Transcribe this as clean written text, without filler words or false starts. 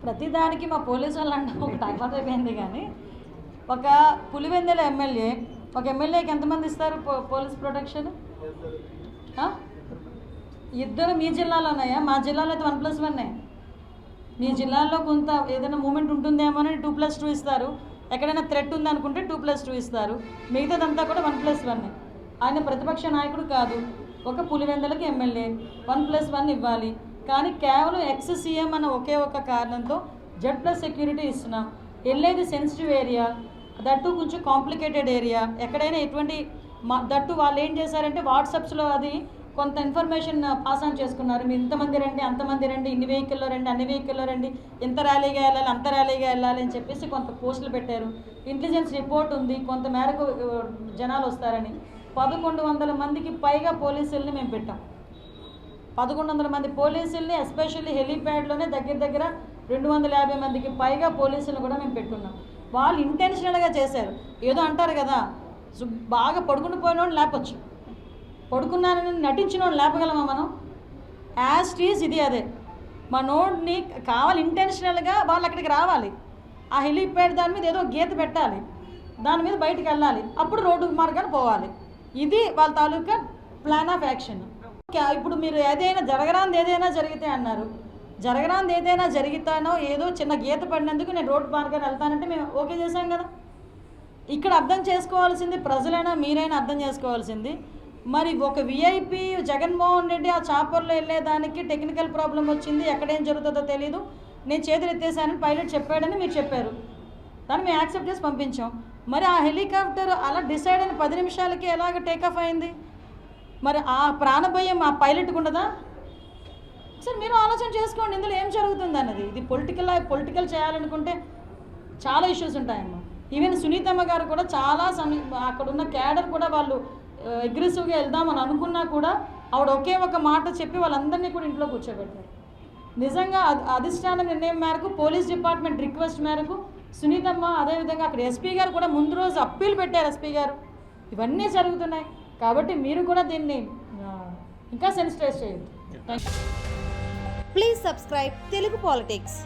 ప్రతిదానికి మా పోలీసు వాళ్ళు అంటే ఒక టైం అయిపోయింది. కానీ ఒక పులివెందుల ఎమ్మెల్యే, ఒక ఎమ్మెల్యేకి ఎంతమంది ఇస్తారు పోలీస్ ప్రొటెక్షన్? ఇద్దరు మీ జిల్లాలోనాయా? మా జిల్లాలో అయితే 1+1. మీ జిల్లాలో కొంత ఏదైనా మూమెంట్ ఉంటుందేమో అని 2+2 ఇస్తారు. ఎక్కడైనా థ్రెట్ ఉంది అనుకుంటే 2+2 ఇస్తారు. మిగతాదంతా కూడా 1+1. ఆయన ప్రతిపక్ష నాయకుడు కాదు. ఒక పులివెందులకి ఎమ్మెల్యే 1+1 ఇవ్వాలి. కానీ కేవలం ఎక్స్ సీఎం అన్న ఒకే ఒక కారణంతో Z+ సెక్యూరిటీ ఇస్తున్నాం. వెళ్ళేది సెన్సిటివ్ ఏరియా, దట్టు కొంచెం కాంప్లికేటెడ్ ఏరియా. ఎక్కడైనా ఎటువంటి దట్టు వాళ్ళు ఏం చేశారంటే వాట్సాప్స్లో అది కొంత ఇన్ఫర్మేషన్ పాస్ ఆన్ చేసుకున్నారు. మీరు ఇంతమంది రండి, అంతమంది రండి, ఇన్ని వెహికల్లో రండి, అన్ని వెహికల్లో రండి, ఇంత ర్యాలీగా వెళ్ళాలి, అంత ర్యాలీగా వెళ్ళాలి అని చెప్పేసి కొంత పోస్టులు పెట్టారు. ఇంటెలిజెన్స్ రిపోర్ట్ ఉంది కొంత మేరకు జనాలు వస్తారని. 1100 మందికి పైగా పోలీసుల్ని మేము పెట్టాం. 1100 మంది పోలీసుల్ని, ఎస్పెషల్లీ హెలీప్యాడ్లోనే దగ్గర 250 మందికి పైగా పోలీసులను కూడా మేము పెట్టున్నాం. వాళ్ళు ఇంటెన్షనల్గా చేశారు. ఏదో అంటారు కదా, బాగా పడుకుని పోయినోడు లేపచ్చు, పడుకున్నారని నటించిన లేపగలమా మనం? యాజ్ టీజ్ ఇది అదే. మా నోడ్ని కావాలి ఇంటెన్షనల్గా వాళ్ళు అక్కడికి రావాలి. ఆ హెలీప్యాడ్ దాని మీద ఏదో గీత పెట్టాలి, దాని మీద బయటికి వెళ్ళాలి, అప్పుడు రోడ్డు మార్గాన్ని పోవాలి. ఇది వాళ్ళ తాలూకా ప్లాన్ ఆఫ్ యాక్షన్. ఇప్పుడు మీరు జరగరాంది ఏదైనా జరిగితే అన్నారు. జరగరాంది ఏదైనా జరిగితానో ఏదో చిన్న గీత పడినందుకు నేను రోడ్డు మార్గాన్ని వెళ్తానంటే మేము ఓకే చేశాం కదా. ఇక్కడ అర్థం చేసుకోవాల్సింది ప్రజలైనా మీరైనా అర్థం చేసుకోవాల్సింది, మరి ఒక విఐపి జగన్మోహన్ రెడ్డి ఆ చాపర్లో వెళ్ళేదానికి టెక్నికల్ ప్రాబ్లం వచ్చింది, ఎక్కడేం జరుగుతుందో తెలీదు, నేను చేతులు ఎత్తేసానని పైలట్ చెప్పాడని మీరు చెప్పారు. దాన్ని మేము యాక్సెప్ట్ చేసి పంపించాం. మరి ఆ హెలికాప్టర్ అలా డిసైడ్ అయిన 10 నిమిషాలకి ఎలాగ టేకాఫ్ అయింది? మరి ఆ ప్రాణభయం ఆ పైలట్కి ఉండదా? సార్ మీరు ఆలోచన చేసుకోండి, ఇందులో ఏం జరుగుతుంది అన్నది. ఇది పొలిటికల్ చేయాలనుకుంటే చాలా ఇష్యూస్ ఉంటాయమ్మా. ఈవెన్ సునీతమ్మ గారు కూడా చాలా అక్కడ ఉన్న క్యాడర్ కూడా వాళ్ళు అగ్రెసివ్గా వెళ్దామని అనుకున్నా కూడా ఆవిడ ఒకే ఒక మాట చెప్పి వాళ్ళందరినీ కూడా ఇంట్లో కూర్చోబెట్టారు. నిజంగా అధిష్టాన నిర్ణయం మేరకు, పోలీస్ డిపార్ట్మెంట్ రిక్వెస్ట్ మేరకు సునీతమ్మ, అదేవిధంగా అక్కడ ఎస్పీ గారు కూడా ముందు రోజు అప్పీల్ పెట్టారు. ఎస్పీ గారు ఇవన్నీ జరుగుతున్నాయి కాబట్టి మీరు కూడా దీన్ని ఇంకా సెన్సిటైజ్ చేయొద్దు. Please subscribe Telugu politics.